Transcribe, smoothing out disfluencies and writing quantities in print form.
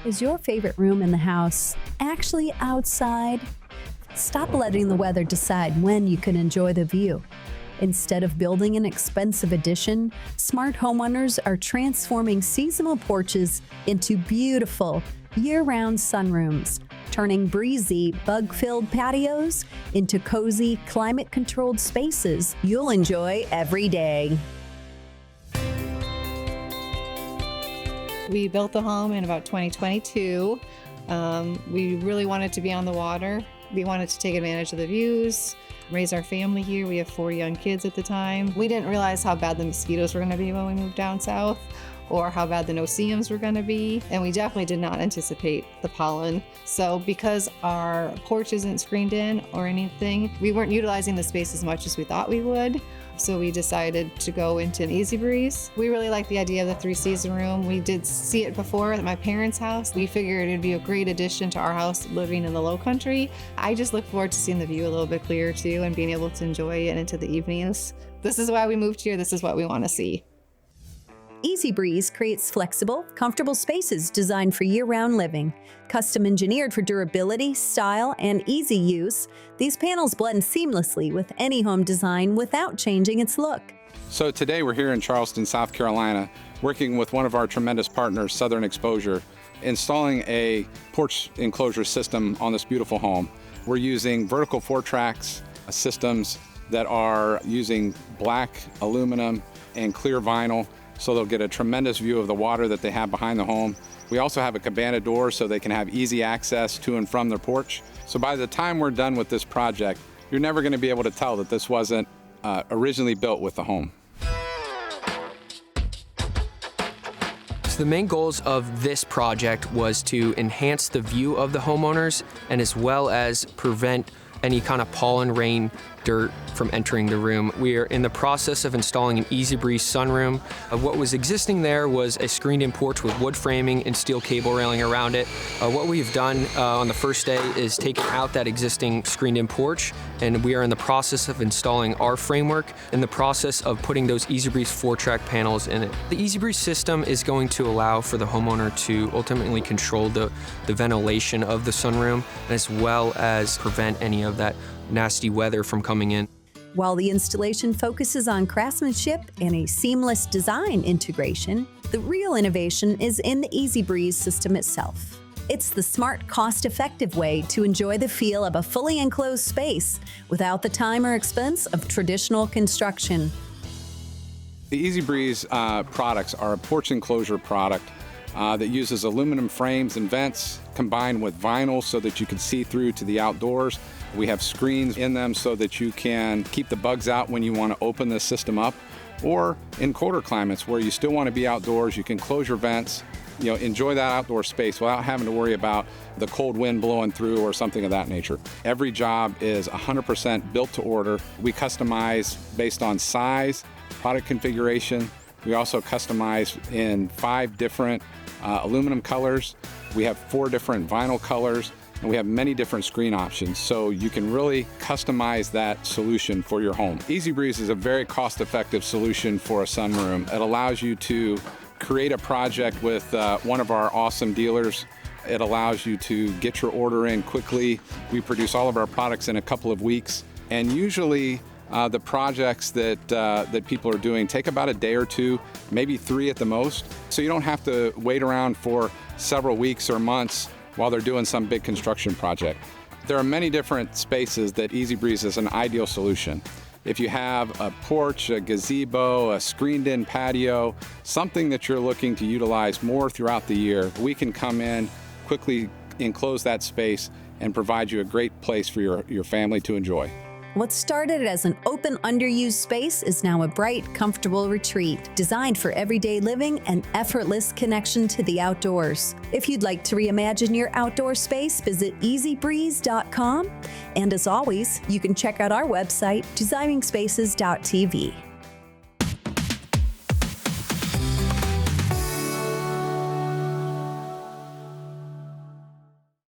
Is your favorite room in the house actually outside? Stop letting the weather decide when you can enjoy the view. Instead of building an expensive addition, smart homeowners are transforming seasonal porches into beautiful, year-round sunrooms, turning breezy, bug-filled patios into cozy, climate-controlled spaces you'll enjoy every day. We built the home in about 2022. We really wanted to be on the water. We wanted to take advantage of the views, raise our family here. We have 4 young kids at the time. We didn't realize how bad the mosquitoes were going to be when we moved down south, or how bad the no-see-ums were going to be. And we definitely did not anticipate the pollen. So because our porch isn't screened in or anything, we weren't utilizing the space as much as we thought we would. So we decided to go into an EZE-Breeze. We really like the idea of the 3-season room. We did see it before at my parents' house. We figured it'd be a great addition to our house living in the low country. I just look forward to seeing the view a little bit clearer too and being able to enjoy it into the evenings. This is why we moved here. This is what we want to see. EZE-Breeze creates flexible, comfortable spaces designed for year-round living. Custom engineered for durability, style, and easy use, these panels blend seamlessly with any home design without changing its look. So today we're here in Charleston, South Carolina, working with one of our tremendous partners, Southern Exposure, installing a porch enclosure system on this beautiful home. We're using vertical 4-tracks systems that are using black aluminum and clear vinyl, so they'll get a tremendous view of the water that they have behind the home. We also have a cabana door so they can have easy access to and from their porch. So by the time we're done with this project, you're never going to be able to tell that this wasn't originally built with the home. So the main goals of this project was to enhance the view of the homeowners and as well as prevent any kind of pollen, rain, dirt from entering the room. We are in the process of installing an EZE-Breeze sunroom. What was existing there was a screened-in porch with wood framing and steel cable railing around it. What we've done on the first day is taken out that existing screened-in porch, and we are in the process of installing our framework in the process of putting those EZE-Breeze 4-track panels in it. The EZE-Breeze system is going to allow for the homeowner to ultimately control the ventilation of the sunroom, as well as prevent any of that nasty weather from coming in. While the installation focuses on craftsmanship and a seamless design integration, the real innovation is in the EZE-Breeze system itself. It's the smart, cost-effective way to enjoy the feel of a fully enclosed space without the time or expense of traditional construction. The EZE-Breeze products are a porch enclosure product that uses aluminum frames and vents combined with vinyl so that you can see through to the outdoors. We have screens in them so that you can keep the bugs out when you want to open the system up. Or in colder climates where you still want to be outdoors, you can close your vents, enjoy that outdoor space without having to worry about the cold wind blowing through or something of that nature. Every job is 100% built to order. We customize based on size, product configuration. We also customize in 5 different aluminum colors. We have 4 different vinyl colors, and we have many different screen options, so you can really customize that solution for your home. EZE-Breeze is a very cost-effective solution for a sunroom. It allows you to create a project with one of our awesome dealers. It allows you to get your order in quickly. We produce all of our products in a couple of weeks, and usually the projects that people are doing take about a day or 2, maybe 3 at the most, so you don't have to wait around for several weeks or months while they're doing some big construction project. There are many different spaces that EZE-Breeze is an ideal solution. If you have a porch, a gazebo, a screened-in patio, something that you're looking to utilize more throughout the year, we can come in, quickly enclose that space, and provide you a great place for your family to enjoy. What started as an open, underused space is now a bright, comfortable retreat designed for everyday living and effortless connection to the outdoors. If you'd like to reimagine your outdoor space, visit EZE-Breeze.com. And as always, you can check out our website, designingspaces.tv.